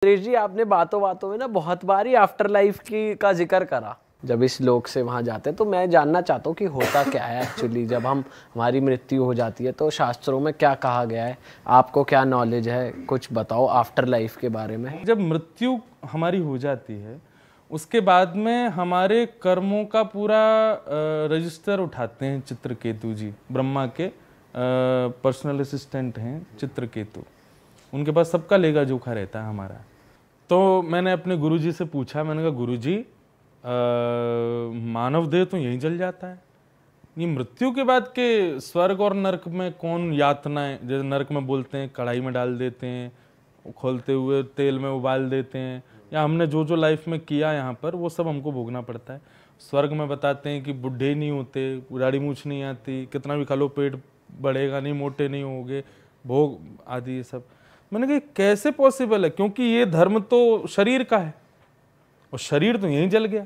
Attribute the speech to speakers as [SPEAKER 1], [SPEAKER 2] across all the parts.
[SPEAKER 1] सुरेश जी, आपने बातों बातों में ना बहुत बार ही आफ्टर लाइफ की का जिक्र करा। जब इस लोक से वहाँ जाते हैं तो मैं जानना चाहता हूँ कि होता क्या है एक्चुअली जब हमारी मृत्यु हो जाती है, तो शास्त्रों में क्या कहा गया है, आपको क्या नॉलेज है, कुछ बताओ आफ्टर लाइफ के बारे में।
[SPEAKER 2] जब मृत्यु हमारी हो जाती है उसके बाद में हमारे कर्मों का पूरा रजिस्टर उठाते हैं चित्रकेतु जी, ब्रह्मा के पर्सनल असिस्टेंट हैं चित्रकेतु। उनके पास सबका लेखा जोखा रहता है हमारा। तो मैंने अपने गुरुजी से पूछा, मैंने कहा गुरुजी मानव देह तो यहीं जल जाता है, ये मृत्यु के बाद के स्वर्ग और नरक में कौन यातनाएं, जैसे नरक में बोलते हैं कढ़ाई में डाल देते हैं, खोलते हुए तेल में उबाल देते हैं, या हमने जो जो लाइफ में किया यहाँ पर वो सब हमको भोगना पड़ता है। स्वर्ग में बताते हैं कि बुढ़े नहीं होते, दाढ़ी मूछ नहीं आती, कितना भी खा लो पेट बढ़ेगा नहीं, मोटे नहीं होगे, भोग आदि ये सब। मैंने कहा कैसे पॉसिबल है, क्योंकि ये धर्म तो शरीर का है और शरीर तो यहीं जल गया।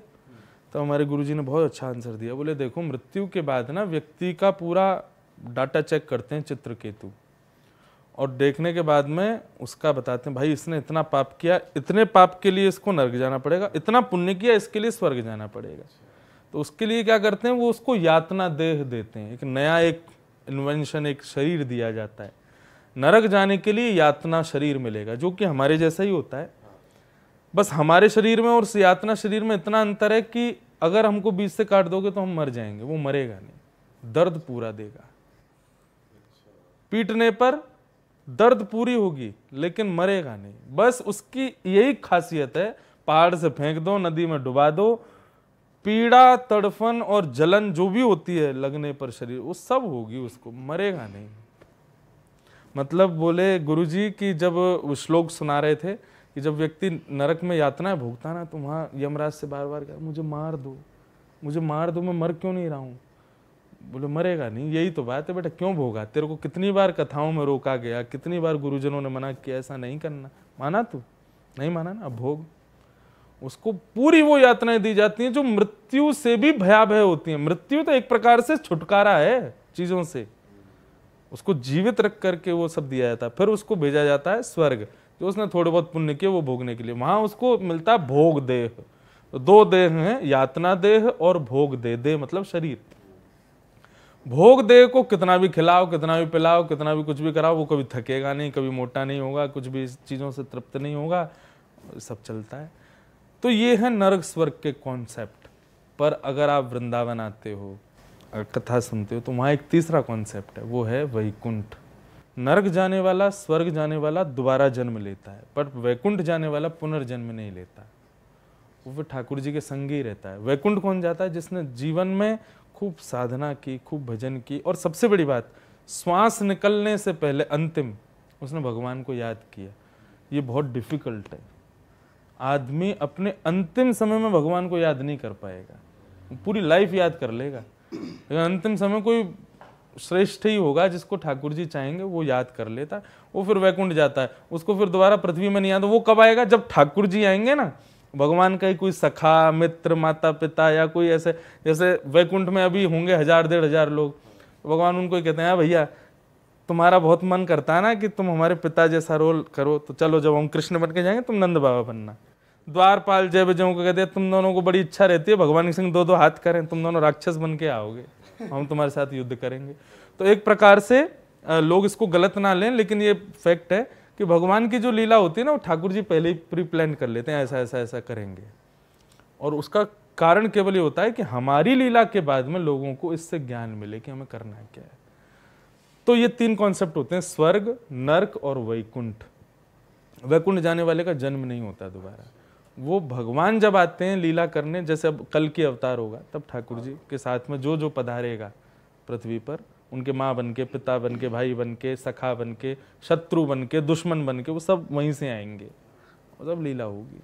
[SPEAKER 2] तो हमारे गुरुजी ने बहुत अच्छा आंसर दिया, बोले देखो मृत्यु के बाद ना व्यक्ति का पूरा डाटा चेक करते हैं चित्रकेतु, और देखने के बाद में उसका बताते हैं भाई इसने इतना पाप किया, इतने पाप के लिए इसको नरक जाना पड़ेगा, इतना पुण्य किया इसके लिए स्वर्ग जाना पड़ेगा। तो उसके लिए क्या करते हैं, वो उसको यातना देह देते हैं, एक नया एक इन्वेंशन, एक शरीर दिया जाता है। नरक जाने के लिए यातना शरीर मिलेगा जो कि हमारे जैसा ही होता है, बस हमारे शरीर में और उस यातना शरीर में इतना अंतर है कि अगर हमको बीच से काट दोगे तो हम मर जाएंगे, वो मरेगा नहीं, दर्द पूरा देगा। पीटने पर दर्द पूरी होगी लेकिन मरेगा नहीं, बस उसकी यही खासियत है। पहाड़ से फेंक दो, नदी में डुबा दो, पीड़ा तड़फन और जलन जो भी होती है लगने पर शरीर, वो सब होगी, उसको मरेगा नहीं। मतलब बोले गुरुजी कि जब वो श्लोक सुना रहे थे कि जब व्यक्ति नरक में यातनाएं भोगता ना, तो वहाँ यमराज से बार बार कहा मुझे मार दो, मुझे मार दो, मैं मर क्यों नहीं रहा हूँ। बोले मरेगा नहीं, यही तो बात है बेटा, क्यों भोगा, तेरे को कितनी बार कथाओं में रोका गया, कितनी बार गुरुजनों ने मना किया ऐसा नहीं करना, माना तू नहीं माना ना, अब भोग। उसको पूरी वो यातनाएं दी जाती हैं जो मृत्यु से भी भयावह होती हैं। मृत्यु तो एक प्रकार से छुटकारा है चीजों से, उसको जीवित रख करके वो सब दिया जाता है, फिर उसको भेजा जाता है स्वर्ग, जो उसने थोड़े बहुत पुण्य किए वो भोगने के लिए, वहां उसको मिलता है भोग देह। तो दो देह हैं, यातना देह और भोग देह। देह मतलब शरीर। भोग देह को कितना भी खिलाओ, कितना भी पिलाओ, कितना भी कुछ भी कराओ, वो कभी थकेगा नहीं, कभी मोटा नहीं होगा, कुछ भी चीजों से तृप्त नहीं होगा, सब चलता है। तो ये है नरक स्वर्ग के कॉन्सेप्ट। पर अगर आप वृंदावन आते हो, कथा सुनते हो, तो वहां एक तीसरा कॉन्सेप्ट है, वो है वैकुंठ। नरक जाने वाला, स्वर्ग जाने वाला दोबारा जन्म लेता है, पर वैकुंठ जाने वाला पुनर्जन्म नहीं लेता, वो फिर ठाकुर जी के संग ही रहता है। वैकुंठ कौन जाता है, जिसने जीवन में खूब साधना की, खूब भजन की, और सबसे बड़ी बात श्वास निकलने से पहले अंतिम उसने भगवान को याद किया। ये बहुत डिफिकल्ट है, आदमी अपने अंतिम समय में भगवान को याद नहीं कर पाएगा, पूरी लाइफ याद कर लेगा, लेकिन अंतिम समय कोई श्रेष्ठ ही होगा जिसको ठाकुर जी चाहेंगे वो याद कर लेता है, वो फिर वैकुंठ जाता है। उसको फिर दोबारा पृथ्वी में नहीं आता, वो कब आएगा, जब ठाकुर जी आएंगे ना, भगवान का ही कोई सखा मित्र माता पिता या कोई ऐसे, जैसे वैकुंठ में अभी होंगे 1000-1500 लोग, तो भगवान उनको ही कहते हैं भैया तुम्हारा बहुत मन करता है ना कि तुम हमारे पिता जैसा रोल करो, तो चलो जब हम कृष्ण बन के जाएंगे तुम नंद बाबा बनना। द्वारपाल जय विजयों को कहते हैं तुम दोनों को बड़ी इच्छा रहती है भगवान सिंह 2-2 हाथ करें, तुम दोनों राक्षस बन के आओगे, हम तुम्हारे साथ युद्ध करेंगे। तो एक प्रकार से लोग इसको गलत ना लें, लेकिन ये फैक्ट है कि भगवान की जो लीला होती है ना, वो ठाकुर जी पहले ही प्री प्लान कर लेते हैं, ऐसा ऐसा ऐसा करेंगे। और उसका कारण केवल ये होता है कि हमारी लीला के बाद में लोगों को इससे ज्ञान मिले कि हमें करना क्या है। तो ये 3 कॉन्सेप्ट होते हैं, स्वर्ग, नर्क और वैकुंठ। वैकुंठ जाने वाले का जन्म नहीं होता दोबारा, वो भगवान जब आते हैं लीला करने, जैसे अब कल की अवतार होगा तब ठाकुर जी के साथ में जो जो पधारेगा पृथ्वी पर, उनके माँ बन के, पिता बन के, भाई बन के, सखा बन के, शत्रु बन के, दुश्मन बन के, वो सब वहीं से आएंगे और सब लीला होगी।